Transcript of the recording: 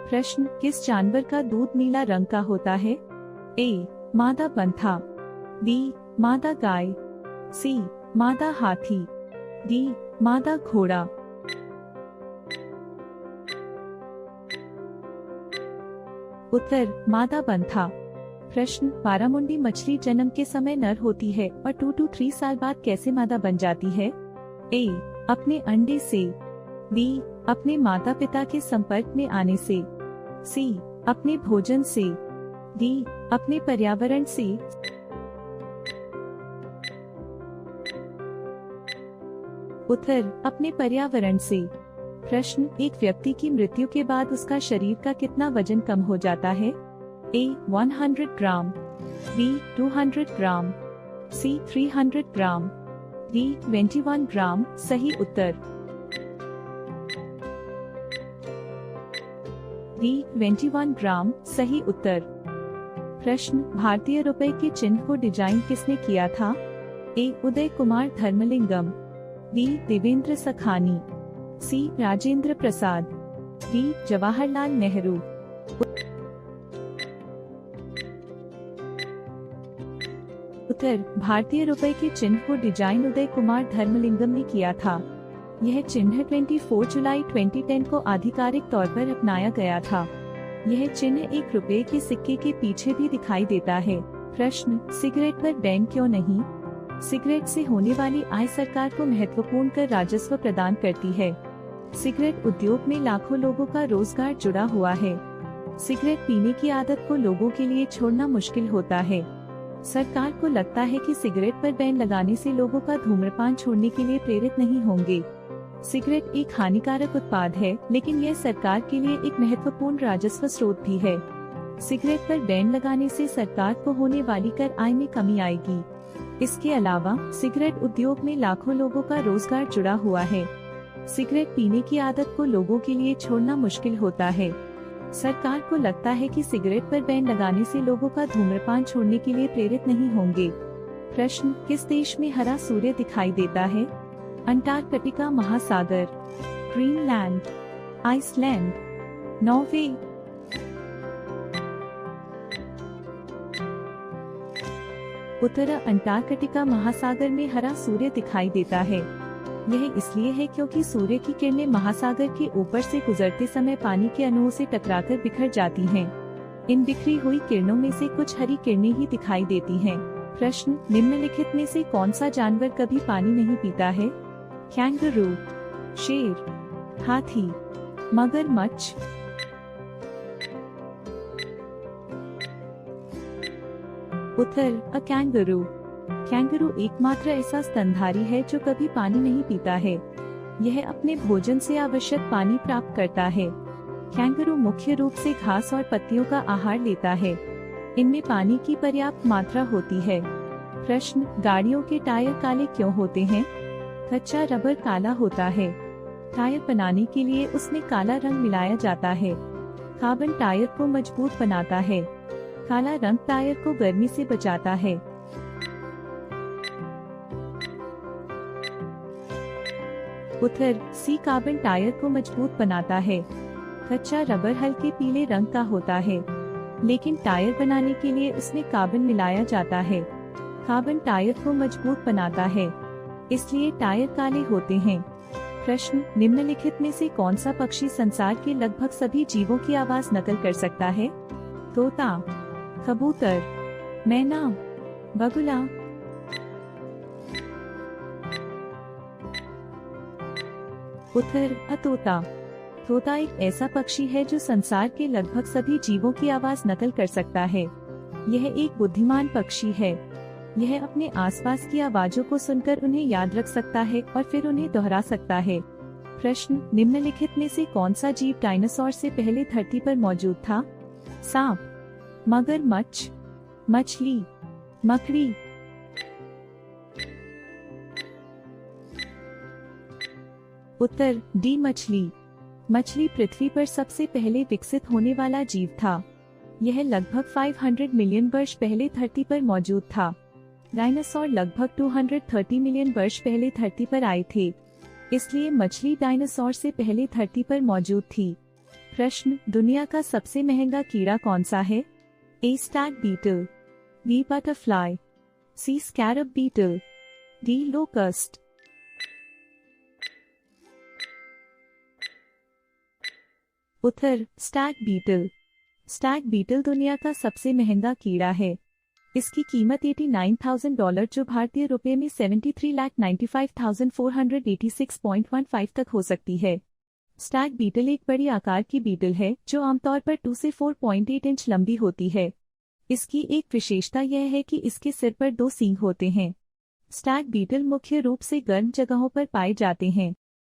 प्रश्न, किस जानवर का दूध नीला रंग का होता है? ए. मादा बंथा, बी. मादा गाय, सी. मादा हाथी, डी. मादा घोड़ा। उत्तर, मादा बंथा। प्रश्न, बारामुंडी मछली जन्म के समय नर होती है और 2 to 3 साल बाद कैसे मादा बन जाती है? ए. अपने अंडे से, बी. अपने माता पिता के संपर्क में आने से, सी. अपने भोजन से, डी. अपने पर्यावरण से। उत्तर, अपने पर्यावरण से। प्रश्न, एक व्यक्ति की मृत्यु के बाद उसका शरीर का कितना वजन कम हो जाता है? ए. 100 ग्राम, बी. 200 ग्राम, सी. 300 ग्राम, डी. 21 ग्राम। सही उत्तर डी. 21 ग्राम। सही उत्तर। प्रश्न, भारतीय रुपए के चिन्ह को डिजाइन किसने किया था? ए. उदय कुमार धर्मलिंगम, बी. देवेंद्र सखानी, सी. राजेंद्र प्रसाद, डी. जवाहरलाल नेहरू। उत्तर, भारतीय रुपए के चिन्ह को डिजाइन उदय कुमार धर्मलिंगम ने किया था। यह चिन्ह 24 जुलाई 2010 को आधिकारिक तौर पर अपनाया गया था। यह चिन्ह एक रुपए के सिक्के के पीछे भी दिखाई देता है। प्रश्न, सिगरेट पर बैन क्यों नहीं? सिगरेट से होने वाली आय सरकार को महत्वपूर्ण कर राजस्व प्रदान करती है। सिगरेट उद्योग में लाखों लोगों का रोजगार जुड़ा हुआ है। सिगरेट पीने की आदत को लोगों के लिए छोड़ना मुश्किल होता है। सरकार को लगता है कि सिगरेट पर बैन लगाने से लोगों का धूम्रपान छोड़ने के लिए प्रेरित नहीं होंगे। सिगरेट एक हानिकारक उत्पाद है, लेकिन यह सरकार के लिए एक महत्वपूर्ण राजस्व स्रोत भी है। सिगरेट पर बैन लगाने से सरकार को होने वाली कर आय में कमी आएगी। इसके अलावा सिगरेट उद्योग में लाखों लोगों का रोजगार जुड़ा हुआ है। सिगरेट पीने की आदत को लोगों के लिए छोड़ना मुश्किल होता है। सरकार को लगता है कि सिगरेट पर बैन लगाने से लोगों का धूम्रपान छोड़ने के लिए प्रेरित नहीं होंगे। प्रश्न, किस देश में हरा सूर्य दिखाई देता है? अंटार्कटिका महासागर, ग्रीनलैंड, आइसलैंड, नॉर्वे। उत्तर, अंटार्कटिका महासागर में हरा सूर्य दिखाई देता है। यह इसलिए है क्योंकि सूर्य की किरणें महासागर के ऊपर से गुजरते समय पानी के अणुओं से टकराकर बिखर जाती हैं। इन बिखरी हुई किरणों में से कुछ हरी किरणें ही दिखाई देती हैं। प्रश्न, निम्नलिखित में से कौन सा जानवर कभी पानी नहीं पीता है? कैंगरू, शेर, हाथी, मगरमच्छ। उत्तर, अ कैंगरू। कैंगरू एकमात्र ऐसा स्तनधारी है जो कभी पानी नहीं पीता है। यह अपने भोजन से आवश्यक पानी प्राप्त करता है। कैंगरू मुख्य रूप से घास और पत्तियों का आहार लेता है। इनमें पानी की पर्याप्त मात्रा होती है। प्रश्न, गाड़ियों के टायर काले क्यों होते हैं? कच्चा रबर काला होता है। टायर बनाने के लिए उसमें काला रंग मिलाया जाता है। कार्बन टायर को मजबूत बनाता है। काला रंग टायर को गर्मी से बचाता है। उत्तर, सी. कार्बन टायर को मजबूत बनाता है। कच्चा रबर हल्के पीले रंग का होता है, लेकिन टायर बनाने के लिए उसमें कार्बन मिलाया जाता है। कार्बन टायर को मजबूत बनाता है, इसलिए टायर काले होते हैं। प्रश्न, निम्नलिखित में से कौन सा पक्षी संसार के लगभग सभी जीवों की आवाज नकल कर सकता है? तोता, कबूतर, मैना, बगुला। उत्तर, तोता। तोता एक ऐसा पक्षी है जो संसार के लगभग सभी जीवों की आवाज नकल कर सकता है। यह एक बुद्धिमान पक्षी है। यह अपने आसपास की आवाजों को सुनकर उन्हें याद रख सकता है और फिर उन्हें दोहरा सकता है। प्रश्न, निम्नलिखित में से कौन सा जीव डायनासोर से पहले धरती पर मौजूद था? सांप, मगरमच्छ, मछली, मकड़ी। उत्तर, डी. मछली। मछली पृथ्वी पर सबसे पहले विकसित होने वाला जीव था। यह लगभग 500 मिलियन वर्ष पहले धरती पर मौजूद था। डायनासोर लगभग 230 मिलियन वर्ष पहले धरती पर आए थे, इसलिए मछली डायनासोर से पहले धरती पर मौजूद थी। प्रश्न, दुनिया का सबसे महंगा कीड़ा कौन सा है? ए स्टैग बीटल, बी बटरफ्लाई, सी स्कैरब बीटल, डी लोकस्ट। उत्तर स्टैग बीटल। स्टैग बीटल दुनिया का सबसे महंगा कीड़ा है। इसकी कीमत $89,000 जो भारतीय रुपये में 73,95,486.15 तक हो सकती है। स्टैग बीटल एक बड़ी आकार की बीटल है जो आमतौर पर 2 से 4.8 इंच लंबी होती है। इसकी एक विशेषता यह है कि इसके सिर पर 2 सींग होते हैं। स्टैग बीटल मुख्य रूप से गर्म जगहों पर पाए जाते हैं।